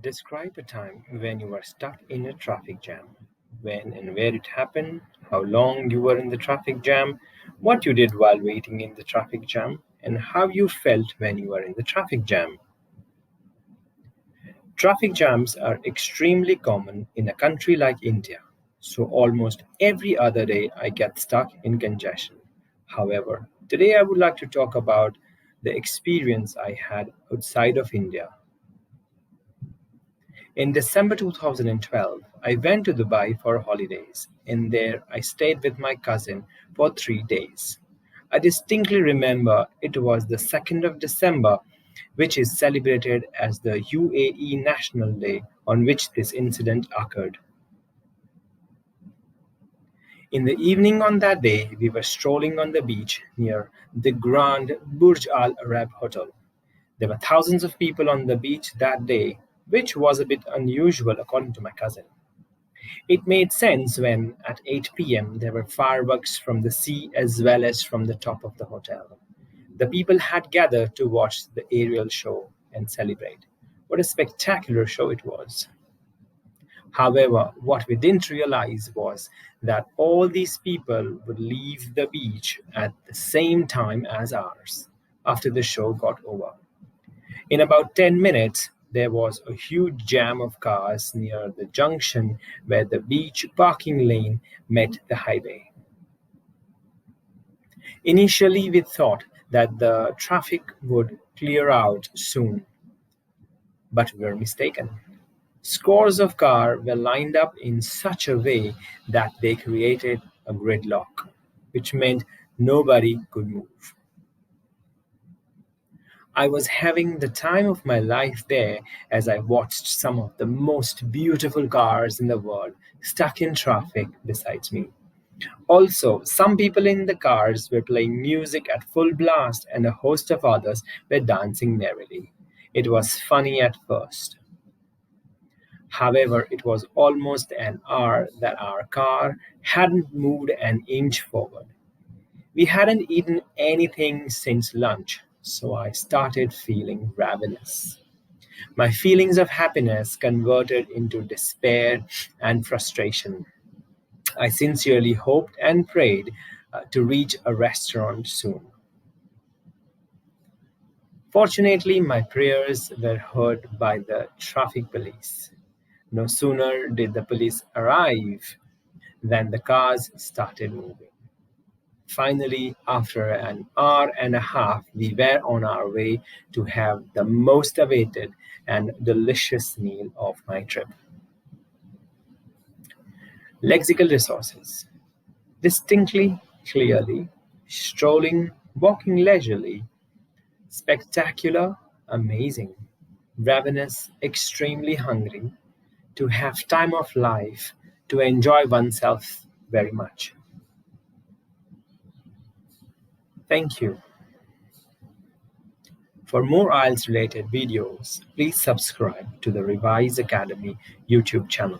Describe a time when you were stuck in a traffic jam. When and where it happened, how long you were in the traffic jam, what you did while waiting in the traffic jam, and how you felt when you were in the traffic jam. Traffic jams are extremely common in a country like India, so almost every other day I get stuck in congestion. However, today I would like to talk about the experience I had outside of India. In December 2012, I went to Dubai for holidays, and there I stayed with my cousin for 3 days. I distinctly remember it was the 2nd of December, which is celebrated as the UAE National Day on which this incident occurred. In the evening on that day, we were strolling on the beach near the Grand Burj Al Arab Hotel. There were thousands of people on the beach that day, which was a bit unusual according to my cousin. It made sense when, at 8 p.m., there were fireworks from the sea as well as from the top of the hotel. The people had gathered to watch the aerial show and celebrate. What a spectacular show it was! However, what we didn't realize was that all these people would leave the beach at the same time as ours after the show got over. In about 10 minutes, there was a huge jam of cars near the junction where the beach parking lane met the highway. Initially, we thought that the traffic would clear out soon, but we were mistaken. Scores of cars were lined up in such a way that they created a gridlock, which meant nobody could move. I was having the time of my life there as I watched some of the most beautiful cars in the world stuck in traffic beside me. Also, some people in the cars were playing music at full blast, and a host of others were dancing merrily. It was funny at first. However, it was almost an hour that our car hadn't moved an inch forward. We hadn't eaten anything since lunch, so I started feeling ravenous. My feelings of happiness converted into despair and frustration. I sincerely hoped and prayed to reach a restaurant soon. Fortunately, my prayers were heard by the traffic police. No sooner did the police arrive than the cars started moving. Finally, after an hour and a half, we were on our way to have the most awaited and delicious meal of my trip. Lexical resources. Distinctly, clearly, strolling, walking leisurely, spectacular, amazing, ravenous, extremely hungry, to have time of life, to enjoy oneself very much. Thank you. For more IELTS related videos, please subscribe to the Revise Academy YouTube channel.